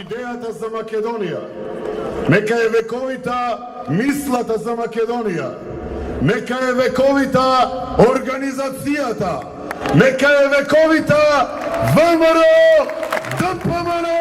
идејата за Македонија, нека е вековита мислата за Македонија, нека е вековита организацијата, нека е вековита ВМРО ДПМН!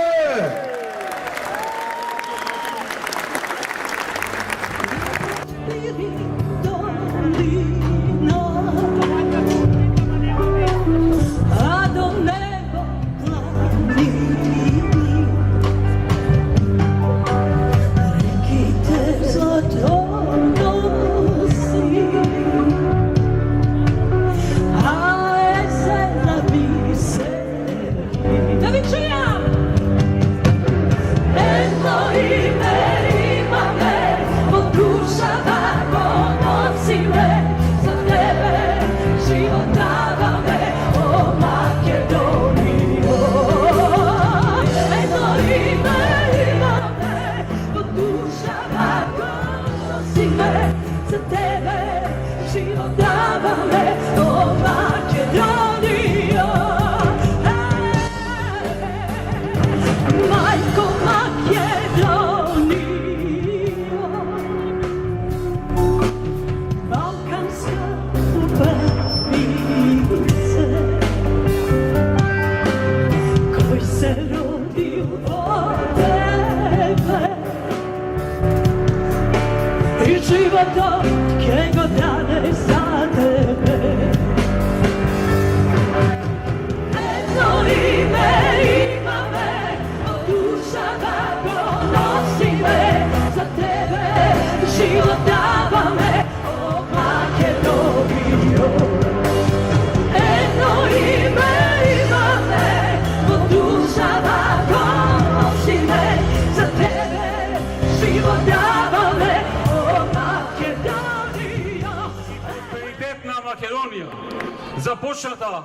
Започната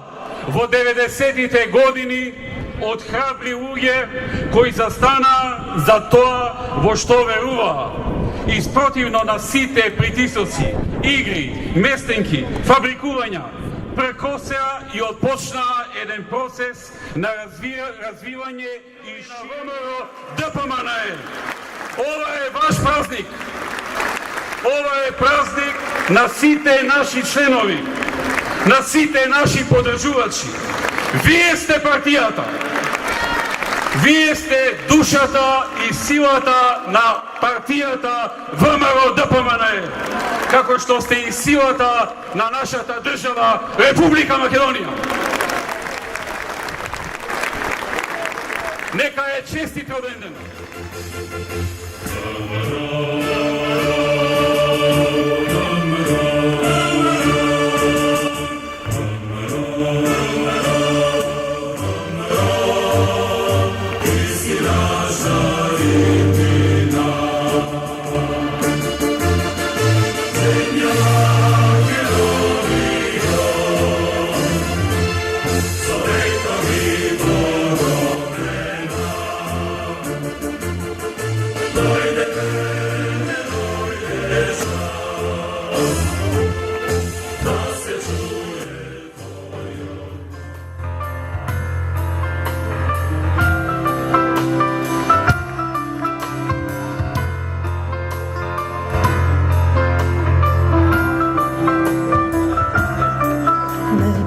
во 90-тите години од храбри луѓе кои застана за тоа во што веруваа. Испротивно на сите притисоци, игри, местенки, фабрикувања, прекосеа и отпочнаа еден процес на развивање и на ВМРО ДПМН. Ова е ваш празник. Ова е празник на сите наши членови, на сите наши поддржувачи. Вие сте партијата. Вие сте душата и силата на партијата ВМРО ДПМН, како што сте и силата на нашата држава Република Македонија. Нека е честит роденден.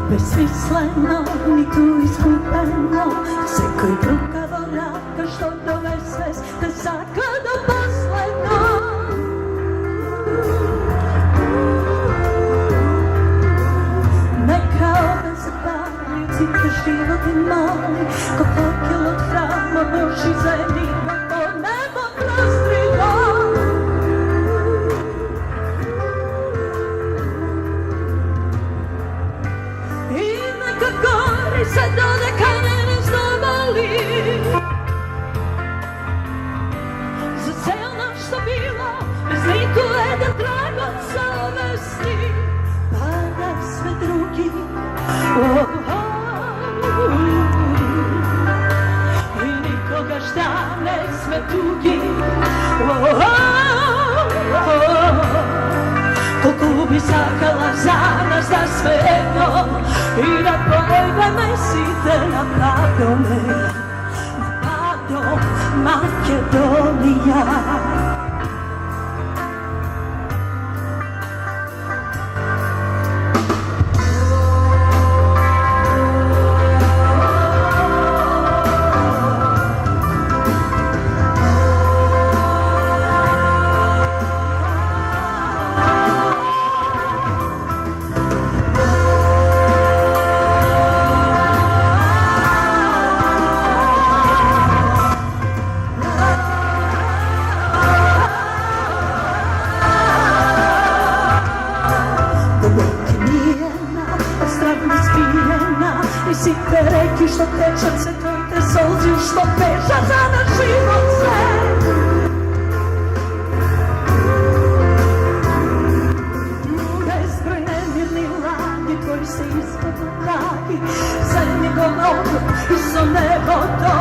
Besmisleno, nitу izgubeno, sekој рука во рака што довесе да сака до последно. Нека оде се пали од сите животи мали, ко факел од храма Божи заеднива по небо прострива. Се додека не заболи за цел нашта била, без ниту еден траг од совести, па да сме други. И никогаш да не сме туги. Колку би сакала за нас да сме едно и да појдеме сите на падо Македонија. И сите реки што течат се твоите солзи, што пешат за наш живот се. Безброј немирни лаги твои се испод драги, за него много и со небото.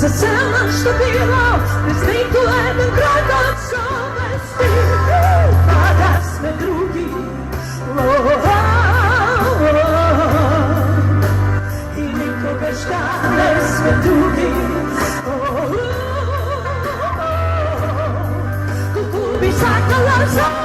За цел нашта била, без ниту еден крак од совести, па да сме други. И никогаш да не сме други. Колку би сакала за